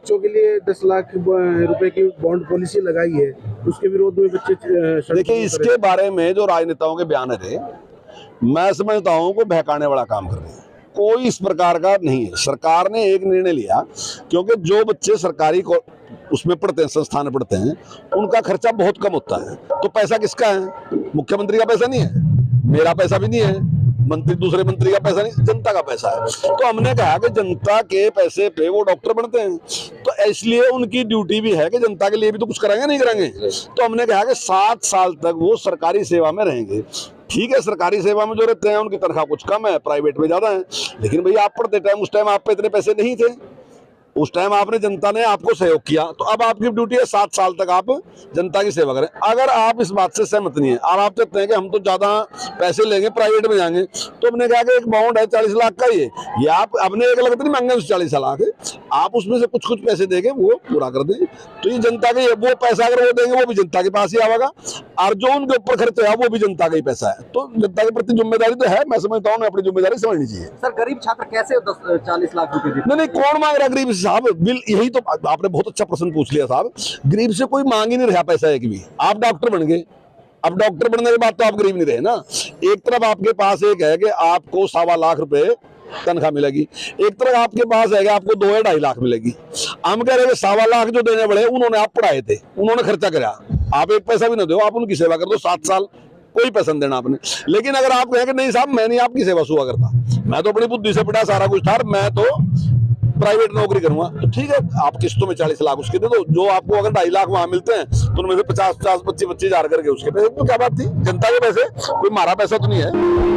बच्चों के लिए 10 लाख रुपए की बॉन्ड पॉलिसी लगाई है, उसके विरोध में बच्चे देखिए, इसके बारे में जो राजनेताओं के बयान है, मैं समझता हूं को बहकाने वाला काम कर रहे हैं। कोई इस प्रकार का नहीं है। सरकार ने एक निर्णय लिया, क्योंकि जो बच्चे सरकारी को उसमें पढ़ते हैं, संस्थान में पढ़ते हैं, उनका खर्चा बहुत कम होता है। तो पैसा किसका है? मुख्यमंत्री का पैसा नहीं है, मेरा पैसा भी नहीं है, मंत्री दूसरे मंत्री का पैसा नहीं, जनता का पैसा है। तो हमने कहा कि जनता के पैसे पे वो डॉक्टर बनते हैं, तो इसलिए उनकी ड्यूटी भी है कि जनता के लिए भी तो कुछ कराएंगे, नहीं कराएंगे। तो हमने कहा कि 7 साल तक वो सरकारी सेवा में रहेंगे। ठीक है, सरकारी सेवा में जो रहते हैं उनकी तनख्वाह कुछ कम है, प्राइवेट में ज्यादा है, लेकिन भैया आप पढ़ते टाइम उस टाइम आप पे इतने पैसे नहीं थे, उस टाइम आपने जनता ने आपको सहयोग किया, तो अब आपकी ड्यूटी है 7 साल तक आप जनता की सेवा करें। अगर आप इस बात से सहमत नहीं है और आप चाहते हैं कि हम तो ज्यादा पैसे लेंगे, प्राइवेट में जाएंगे, तो हमने कहा कि एक बॉन्ड है 40 लाख का, ये आप अपने 1 लाख तो नहीं मांगे, उस 40 लाख आप उसमें से कुछ पैसे देंगे, वो पूरा कर दें। तो ये जनता के, वो पैसा अगर वो देंगे वो भी जनता के पास ही आएगा, और जो उनके ऊपर खर्च है वो भी जनता का ही पैसा है। तो जनता के प्रति जिम्मेदारी तो है, मैं समझता हूँ अपनी जिम्मेदारी समझनी चाहिए। सर, गरीब छात्र कैसे 40 लाख रुपए देते? नहीं, कौन मांग रहा गरीब साहब? बिल यही तो आपने बहुत अच्छा प्रश्न पूछ लिया साहब। गरीब से कोई मांग ही नहीं रहा पैसा एक भी। आप डॉक्टर बन गए, अब डॉक्टर बनने के बाद तो आप गरीब नहीं रहे ना। एक तरफ आपके पास एक है कि आपको 1.25 लाख रुपए तनख्वाह मिलेगी, एक तरफ आपके पास है कि आपको 2 या 2.5 लाख मिलेगी। हम कह रहे हैं 1.25 लाख जो देने पड़े, उन्होंने आप पढ़ाए थे, उन्होंने खर्चा करा, आप एक पैसा भी ना दो, आप उनकी सेवा कर दो 7 साल, कोई पैसा नहीं देना आपने। लेकिन अगर आप कहें कि नहीं साहब मैं नहीं आपकी सेवा सुवा करता, मैं तो अपनी बुद्धि से पढ़ा सारा कुछ था, मैं तो प्राइवेट नौकरी करूंगा, तो ठीक है, आप किस्तों में 40 लाख उसके दे दो। जो आपको अगर 2.5 लाख वहां मिलते हैं तो उनमें से 50-25 25 हजार करके उसके पैसे, तो क्या बात थी? जनता के पैसे, कोई हमारा पैसा तो नहीं है।